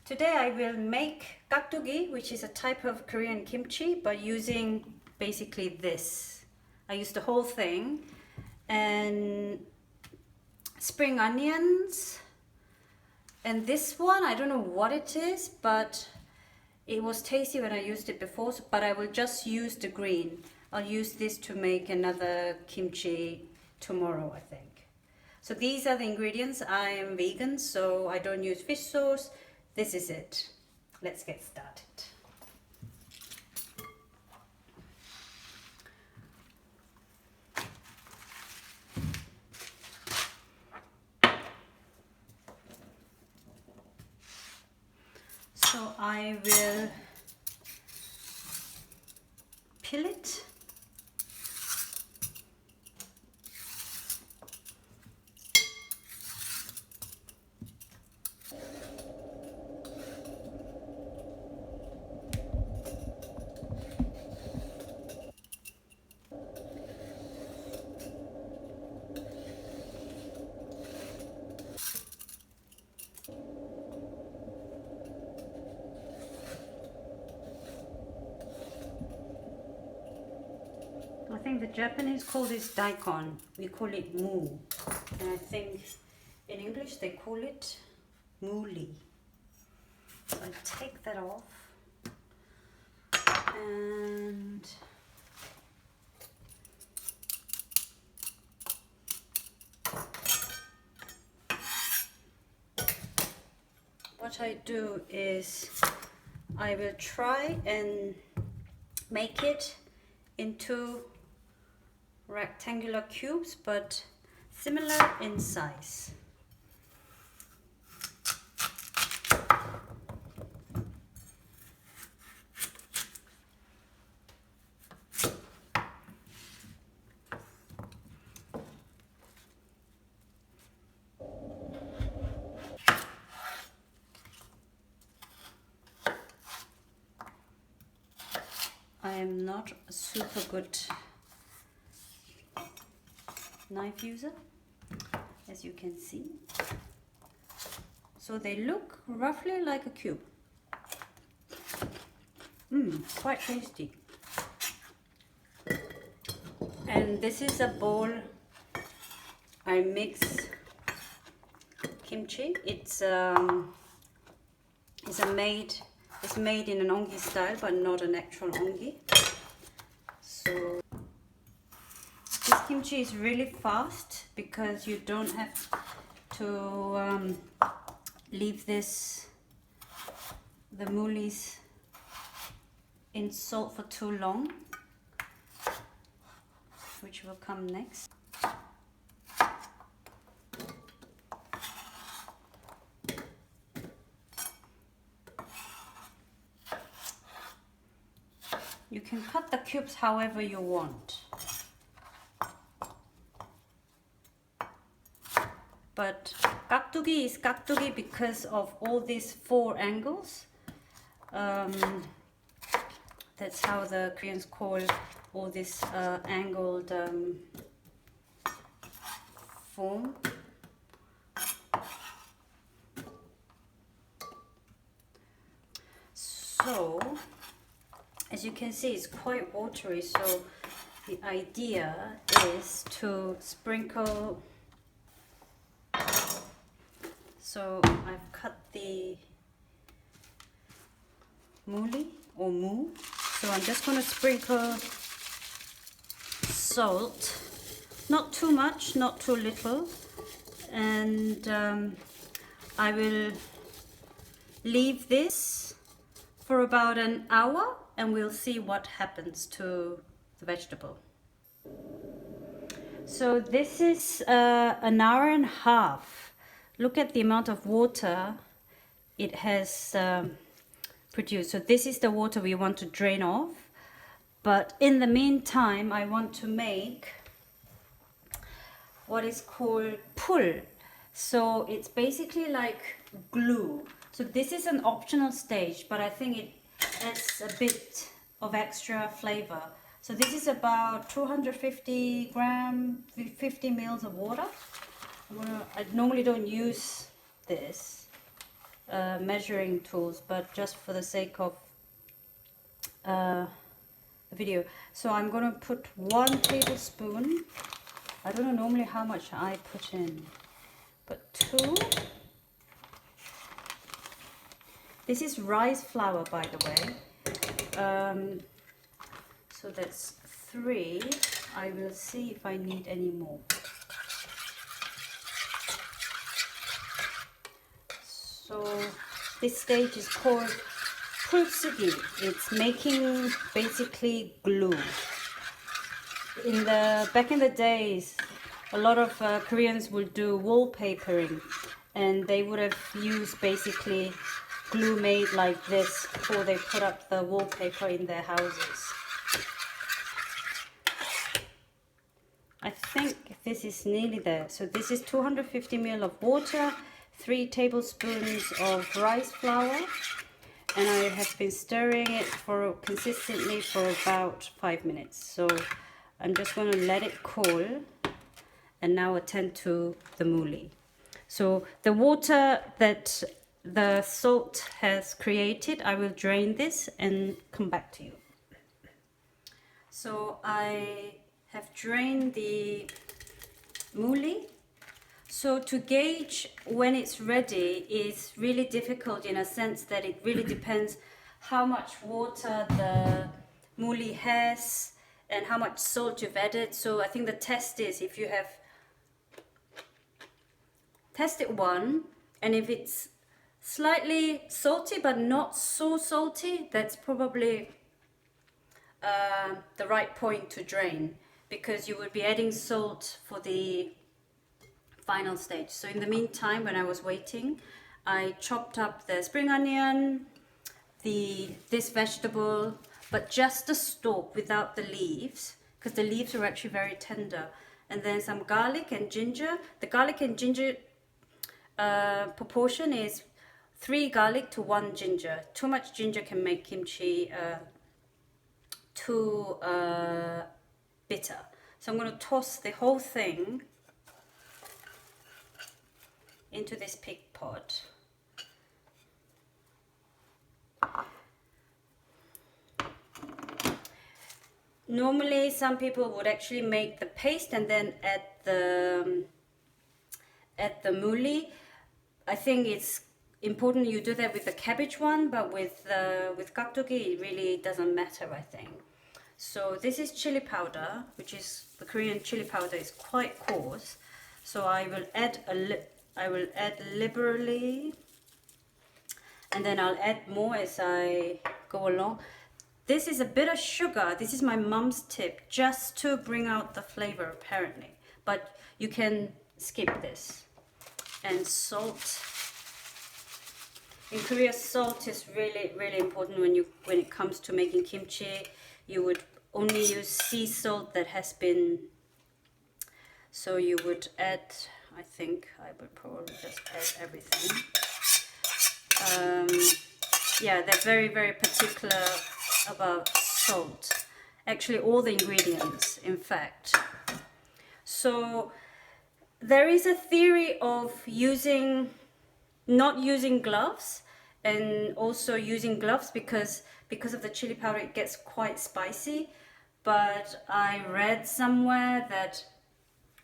Today I will make Kkakdugi, which is a type of Korean kimchi, by using basically this. I used the whole thing, and spring onions, and this one, I don't know what it is, but it was tasty when I used it before, but I will just use the green. I'll use this to make another kimchi tomorrow, I think. So these are the ingredients. I am vegan, so I don't use fish sauce. This is it. Let's get started. So I will peel it. I think the Japanese call this daikon. We call it moo. And I think in English they call it mooli. So I take that off. And what I do is I will try and make it into rectangular cubes, but similar in size. I am not a super good knife user, as you can see. So they look roughly like a cube. Quite tasty. And this is a bowl I mix kimchi. It's made in an ongi style, but not an actual ongi. So this kimchi is really fast because you don't have to leave the moolies in salt for too long, which will come next. You can cut the cubes however you want. But Kaktugi is Kaktugi because of all these 4 angles. That's how the Koreans call all this angled form. So, as you can see, it's quite watery, so the idea is to sprinkle. So I've cut the mooli or moo. So I'm just going to sprinkle salt, not too much, not too little, and I will leave this for about an hour and we'll see what happens to the vegetable. So this is an hour and a half. Look at the amount of water it has produced. So this is the water we want to drain off. But in the meantime, I want to make what is called pul. So it's basically like glue. So this is an optional stage, but I think it adds a bit of extra flavor. So this is about 250 grams, 50 mils of water. I normally don't use this, measuring tools, but just for the sake of the video. So I'm going to put 1 tablespoon. I don't know normally how much I put in, but 2. This is rice flour, by the way. So that's 3. I will see if I need any more. So this stage is called Kaktugi. It's making basically glue. Back in the days, a lot of Koreans would do wallpapering, and they would have used basically glue made like this before they put up the wallpaper in their houses. I think this is nearly there. So this is 250 ml of water, 3 tablespoons of rice flour, and I have been stirring it consistently for about 5 minutes. So I'm just going to let it cool and now attend to the mooli. So the water that the salt has created, I will drain this and come back to you. So I have drained the mooli. So to gauge when it's ready is really difficult in a sense that it really depends how much water the mooli has and how much salt you've added. So I think the test is if you have tested one, and if it's slightly salty but not so salty, that's probably the right point to drain, because you would be adding salt for the final stage. So in the meantime, when I was waiting, I chopped up the spring onion, this vegetable, but just the stalk without the leaves, because the leaves are actually very tender, and then some garlic and ginger. The garlic and ginger proportion is 3 garlic to 1 ginger. Too much ginger can make kimchi too bitter. So I'm going to toss the whole thing into this pig pot. Normally some people would actually make the paste and then add the mooli. I think it's important you do that with the cabbage one, but with Kaktugi it really doesn't matter, I think. So this is chili powder, which is the Korean chili powder, is quite coarse. So I will add liberally, and then I'll add more as I go along. This is a bit of sugar. This is my mom's tip, just to bring out the flavor apparently, but you can skip this. And salt. In Korea, salt is really, really important when it comes to making kimchi. You would only use sea salt that has been. So you would add. I think I would probably just add everything. Yeah, they're very, very particular about salt. Actually, all the ingredients, in fact. So there is a theory of not using gloves, and also using gloves because of the chili powder it gets quite spicy. But I read somewhere that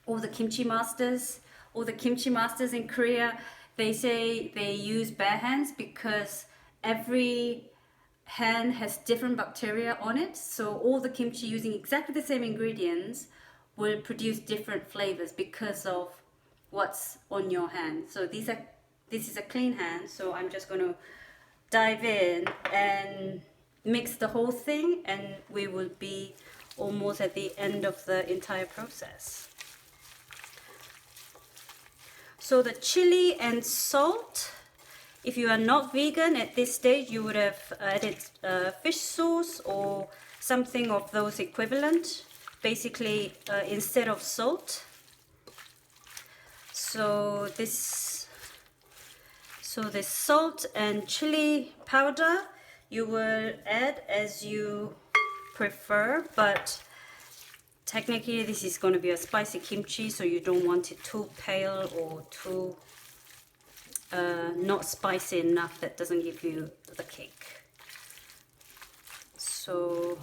all the kimchi masters in Korea, they say they use bare hands because every hand has different bacteria on it. So all the kimchi using exactly the same ingredients will produce different flavors because of what's on your hand. So this is a clean hand, so I'm just going to dive in and mix the whole thing, and we will be almost at the end of the entire process. So the chili and salt, if you are not vegan at this stage, you would have added fish sauce or something of those equivalent, basically instead of salt. So this salt and chili powder you will add as you prefer, but technically this is going to be a spicy kimchi, so you don't want it too pale or too not spicy enough, that doesn't give you the kick. So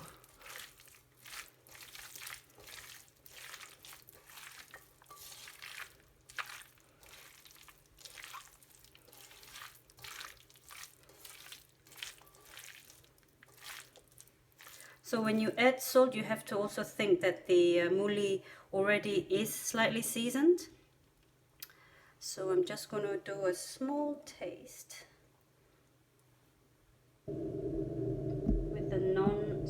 when you add salt, you have to also think that the mooli already is slightly seasoned. So I'm just going to do a small taste with the non.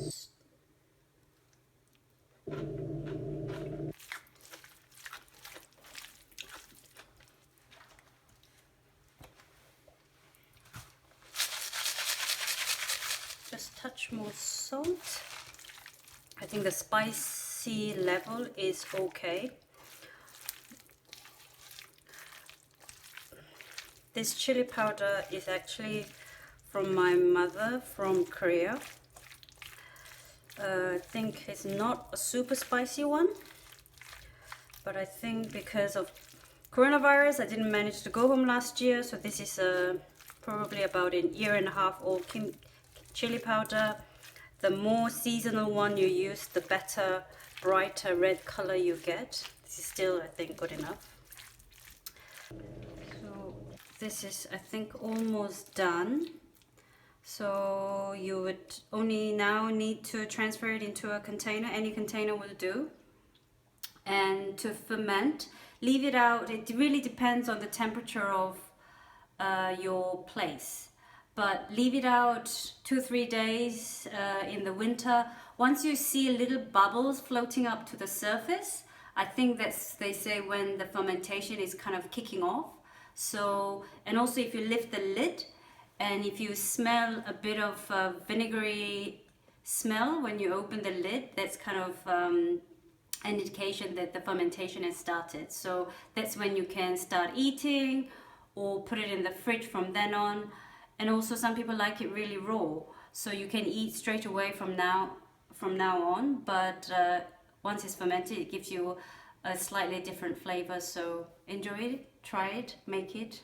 Just touch more salt. I think the spicy level is okay. This chili powder is actually from my mother from Korea. I think it's not a super spicy one, but I think because of coronavirus I didn't manage to go home last year, so this is probably about a year and a half old chili powder. The more seasonal one you use, the better, brighter red color you get. This is still, I think, good enough. So this is, I think, almost done. So you would only now need to transfer it into a container. Any container will do. And to ferment, leave it out. It really depends on the temperature of your place. But leave it out 2-3 days in the winter. Once you see little bubbles floating up to the surface, I think that's, they say, when the fermentation is kind of kicking off. So, and also if you lift the lid, and if you smell a bit of vinegary smell when you open the lid, that's kind of an indication that the fermentation has started. So that's when you can start eating or put it in the fridge from then on. And also some people like it really raw, so you can eat straight away from now on. But once it's fermented, it gives you a slightly different flavor. So enjoy it, try it, make it.